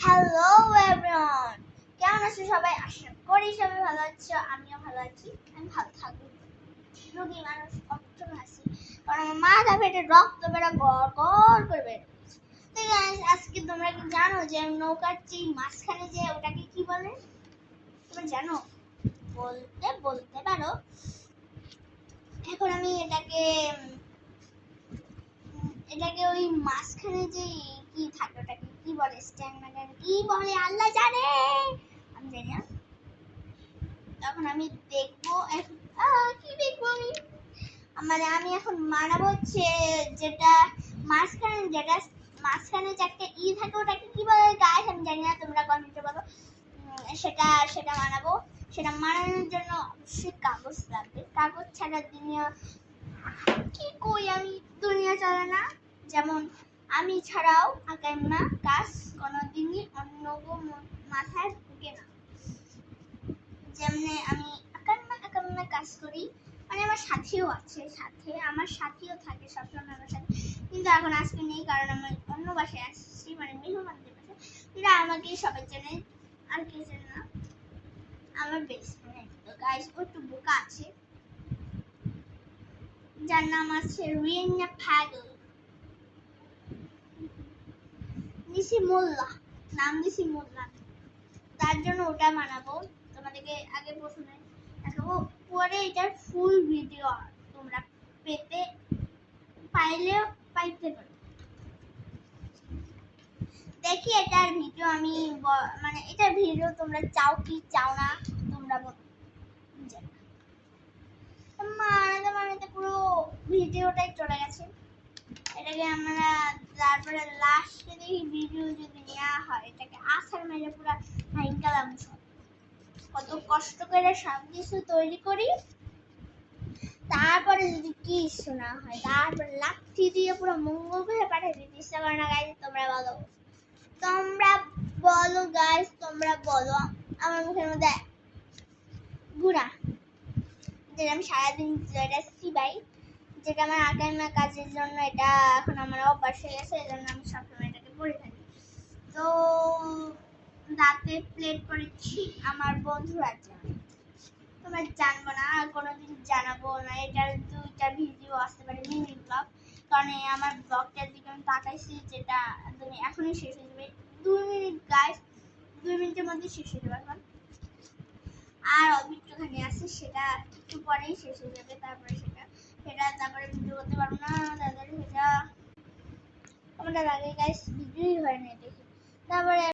Hello everyone, কেমন আছো সবাই? আশা করি সবাই ভালো আছো, আমিও ভালো আছি। আমি ভালো থাকবো, রোগী মানুষ কষ্ট আছি, কারণ আমার মাথা ফেটে রক্ত বেড়া গড় গড় করে বেরোচ্ছে। তো guys, আজকে তোমরা কি জানো যে নৌকার যে মাঝখানে যে ওটাকে কি বলে? তোমরা জানো? বলতে বলতে পারো। এখন আমি এটাকে ওই মাঝখানে যে কি থাকে ওটাকে কি বলে? স্ট্যান্ড না কি বলে আল্লাহ জানে, আমি জানি না। তখন আমি দেখবো কি দেখবো মানে আমি এখন মানাবো হচ্ছে যেটা মাঝখানে যে একটা থাকে ওটাকে কি বলে গাইস, আমি জানি না, তোমরা কমেন্টে বলো। সেটা সেটা মানাবো। সেটা মানানোর জন্য অবশ্যই কাগজ লাগবে। কাগজ ছাড়া কি কই আমি, দুনিয়া চলে না। যেমন আমি ছাড়াও আকাইমা কাজ কোনোদিনই অন্য মাথায় ঢুকে না। যেমনি আমি আকাইমা কাজ করি, মানে আমার সাথীও আছে, আমার সাথীও থাকে সবসময় আমার সাথে, কিন্তু এখন আজকে নেই কারণ আমি অন্য বাসায় আসছি, মানে মেহমানদের বাসায়। কিন্তু আমাকে সবাই চেনে, আর কে চেনে না, আমার বেস্ট ফ্রেন্ড। তো গাইস ও একটু বোকা আছে, যার নাম আছে রিয়ান্না প্যাগল নিশি মোল্লা, নাম দিছি মোল্লা। তার জন্য ওটা বানাবো। তোমাদেরকে আগে প্রথমে দেখাবো, পরে এটার ফুল ভিডিও তোমরা পাইতে পারো। দেখি এটার ভিডিও আমি মানে এটার ভিডিও তোমরা চাও কি চাও না তোমরা বলো। মানাতে পুরো ভিডিওটাই চলে গেছে। এটাকে আমরা তারপরে লাস্টে দেখি ভিডিও যদি নেওয়া হয়, এটাকে আছাড় মেরে পুরো ভাইঙ্গালাম। কত কষ্ট করে সব কিছু তৈরি করি, তারপরে যদি কি শোনা হয়, তারপরে লাঠি দিয়ে পুরো মঙ্গল করে পাঠিয়ে দিতে ইচ্ছা করে না গাইজ। তোমরা বলো আমার মুখের মধ্যে গুড়া, যেটা আমি সারাদিন যেটা সিবাই, যেটা আমার আকাইমা কাজের জন্য, এটা এখন আমার অভ্যাস হয়ে গেছে, এই জন্য আমি সবসময় এটাকে পরে থাকি। তো রাতে প্লেট করেছি আমার বন্ধুরা জন্য, তোমরা জানবো না আর কোনোদিন জানাবো না। এটার 2টা ভিডিও আসতে পারে, মিনি ব্লগ, কারণ আমার ব্লগটার দিকে আমি তাকাইছি, যেটা তুমি এখনই শেষ হয়ে যাবে। 2 মিনিট গাইস, 2 মিনিটের মধ্যে শেষ হয়ে যাবে। এখন আর অল্প একটুখানি আছে, সেটা একটু পরেই শেষ হয়ে যাবে। তারপরে ভিডিও করতে পারবো না, তাদের সেটা আমাদের আগে গাইস ভিডিওই হয় না দেখি। তারপরে